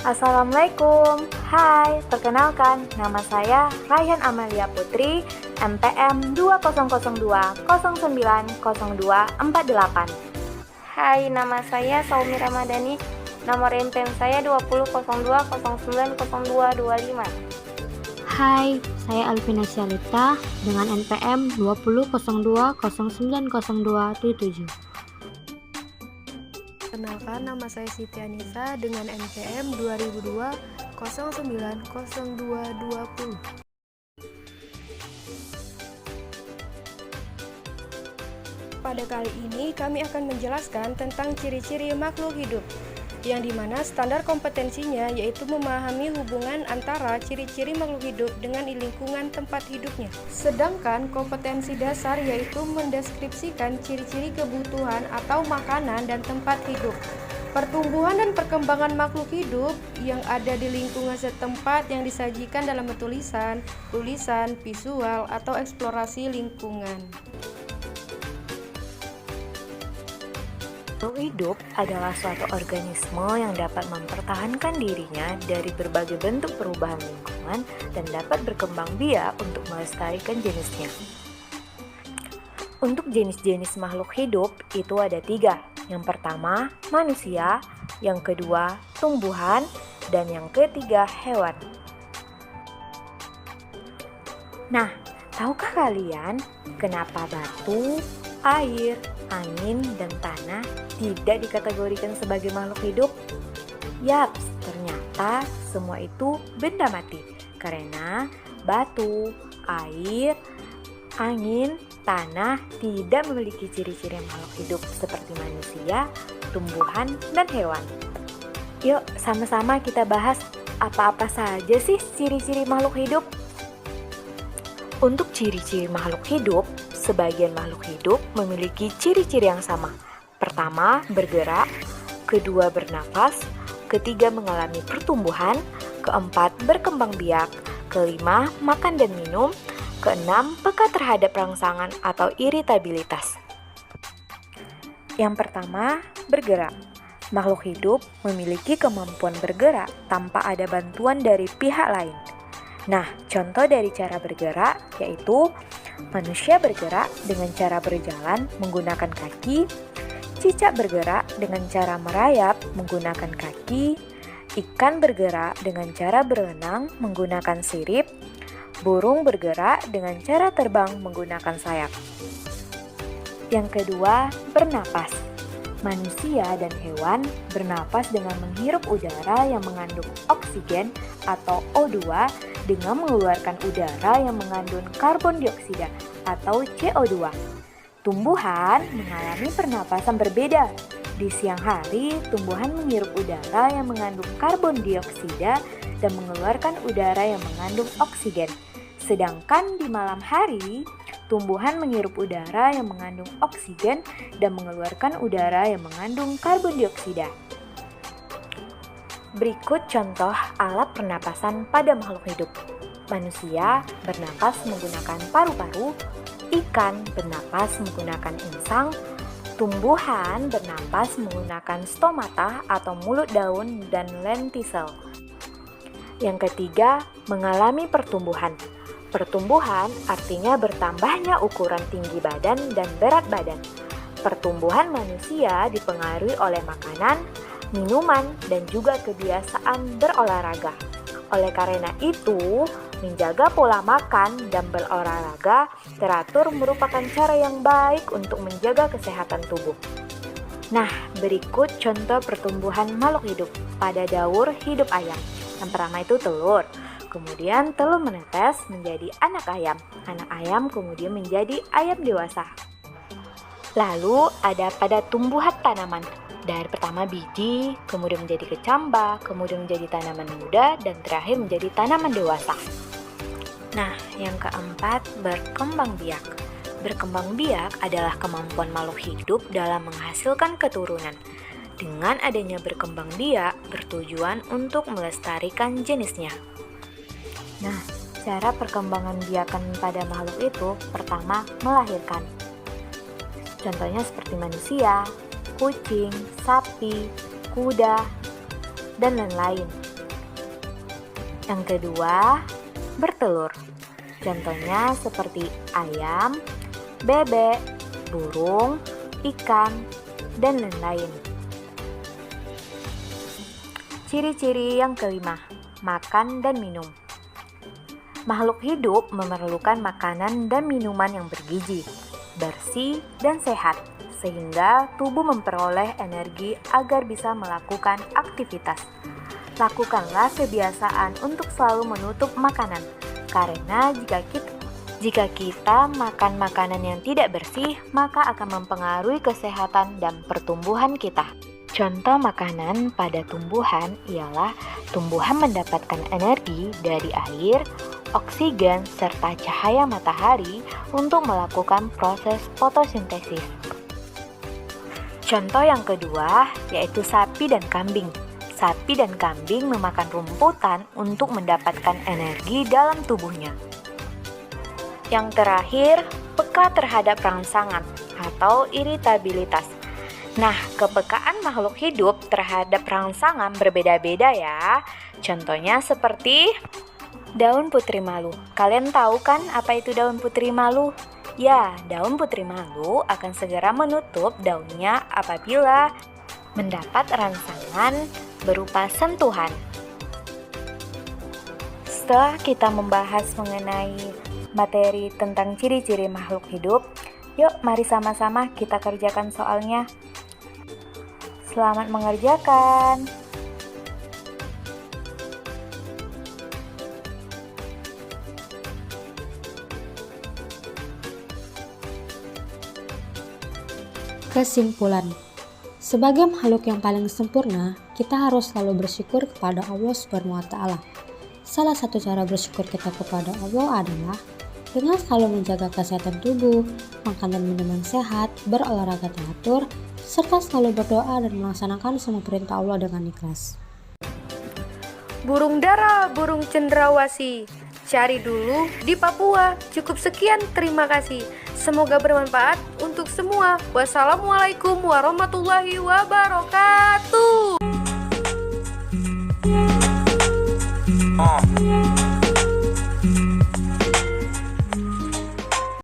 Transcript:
Assalamualaikum, hai, perkenalkan, nama saya Raihan Amalia Putri, MPM 2002090248. Hai, nama saya Saumi Ramadhani. Nomor MPM saya 20.02.09.0225. Hai, saya Alvina Syalita dengan NPM 20.02.09.0277. Kenalkan, nama saya Siti Anissa dengan NPM 2002.09.0220. Pada kali ini kami akan menjelaskan tentang ciri-ciri makhluk hidup, yang dimana standar kompetensinya yaitu memahami hubungan antara ciri-ciri makhluk hidup dengan lingkungan tempat hidupnya. Sedangkan kompetensi dasar yaitu mendeskripsikan ciri-ciri kebutuhan atau makanan dan tempat hidup. Pertumbuhan dan perkembangan makhluk hidup yang ada di lingkungan setempat yang disajikan dalam bentuk tulisan, visual, atau eksplorasi lingkungan. Makhluk hidup adalah suatu organisme yang dapat mempertahankan dirinya dari berbagai bentuk perubahan lingkungan dan dapat berkembang biak untuk melestarikan jenisnya. Untuk jenis-jenis makhluk hidup itu ada 3. Yang pertama, manusia, yang kedua, tumbuhan, dan yang ketiga, hewan. Nah, tahukah kalian kenapa batu, air, angin, dan tanah tidak dikategorikan sebagai makhluk hidup? Yaps, ternyata semua itu benda mati karena batu, air, angin, tanah tidak memiliki ciri-ciri makhluk hidup seperti manusia, tumbuhan, dan hewan. Yuk, sama-sama kita bahas apa-apa saja sih ciri-ciri makhluk hidup. Untuk ciri-ciri makhluk hidup, sebagian makhluk hidup memiliki ciri-ciri yang sama. Pertama, bergerak, kedua, bernapas, ketiga, mengalami pertumbuhan, keempat, berkembang biak, kelima, makan dan minum, keenam, peka terhadap rangsangan atau iritabilitas. Yang pertama, bergerak. Makhluk hidup memiliki kemampuan bergerak tanpa ada bantuan dari pihak lain. Nah, contoh dari cara bergerak yaitu manusia bergerak dengan cara berjalan menggunakan kaki, cicak bergerak dengan cara merayap menggunakan kaki, ikan bergerak dengan cara berenang menggunakan sirip, burung bergerak dengan cara terbang menggunakan sayap. Yang kedua, bernapas. Manusia dan hewan bernapas dengan menghirup udara yang mengandung oksigen atau O2 dengan mengeluarkan udara yang mengandung karbon dioksida atau CO2. Tumbuhan mengalami pernapasan berbeda. Di siang hari, tumbuhan menghirup udara yang mengandung karbon dioksida dan mengeluarkan udara yang mengandung oksigen. Sedangkan di malam hari, tumbuhan menghirup udara yang mengandung oksigen dan mengeluarkan udara yang mengandung karbon dioksida. Berikut contoh alat pernapasan pada makhluk hidup. Manusia bernapas menggunakan paru-paru, ikan bernapas menggunakan insang, tumbuhan bernapas menggunakan stomata atau mulut daun dan lentisel. Yang ketiga, mengalami pertumbuhan. Pertumbuhan artinya bertambahnya ukuran tinggi badan dan berat badan. Pertumbuhan manusia dipengaruhi oleh makanan, minuman, dan juga kebiasaan berolahraga. Oleh karena itu, menjaga pola makan dan berolahraga teratur merupakan cara yang baik untuk menjaga kesehatan tubuh. Nah, berikut contoh pertumbuhan makhluk hidup pada daur hidup ayam. Yang pertama itu telur. Kemudian telur menetes menjadi anak ayam. Anak ayam kemudian menjadi ayam dewasa. Lalu ada pada tumbuhan tanaman. Dari pertama biji, kemudian menjadi kecambah, kemudian menjadi tanaman muda, dan terakhir menjadi tanaman dewasa. Nah, yang keempat, berkembang biak. Berkembang biak adalah kemampuan makhluk hidup dalam menghasilkan keturunan. Dengan adanya berkembang biak, bertujuan untuk melestarikan jenisnya. Nah, cara perkembangan biakan pada makhluk itu pertama melahirkan. Contohnya seperti manusia, kucing, sapi, kuda, dan lain-lain. Yang kedua, bertelur. Contohnya seperti ayam, bebek, burung, ikan, dan lain-lain. Ciri-ciri yang kelima, makan dan minum. Makhluk hidup memerlukan makanan dan minuman yang bergizi, bersih, dan sehat, sehingga tubuh memperoleh energi agar bisa melakukan aktivitas. Lakukanlah kebiasaan untuk selalu menutup makanan, karena jika kita makan makanan yang tidak bersih, maka akan mempengaruhi kesehatan dan pertumbuhan kita. Contoh makanan pada tumbuhan ialah tumbuhan mendapatkan energi dari air, oksigen, serta cahaya matahari untuk melakukan proses fotosintesis. Contoh yang kedua yaitu sapi dan kambing. Sapi dan kambing memakan rumputan untuk mendapatkan energi dalam tubuhnya. Yang terakhir, peka terhadap rangsangan atau iritabilitas. Nah, kepekaan makhluk hidup terhadap rangsangan berbeda-beda ya. Contohnya seperti daun putri malu. Kalian tahu kan apa itu daun putri malu? Ya, daun putri malu akan segera menutup daunnya apabila mendapat rangsangan berupa sentuhan. Setelah kita membahas mengenai materi tentang ciri-ciri makhluk hidup, yuk mari sama-sama kita kerjakan soalnya. Selamat mengerjakan. Kesimpulan, sebagai makhluk yang paling sempurna, kita harus selalu bersyukur kepada Allah Subhanahu wa Ta'ala. Salah satu cara bersyukur kita kepada Allah adalah dengan selalu menjaga kesehatan tubuh, makan dan minuman sehat, berolahraga teratur, serta selalu berdoa dan melaksanakan semua perintah Allah dengan ikhlas. Burung dara, burung cendrawasih, cari dulu di Papua. Cukup sekian, terima kasih. Semoga bermanfaat untuk semua. Wassalamualaikum warahmatullahi wabarakatuh.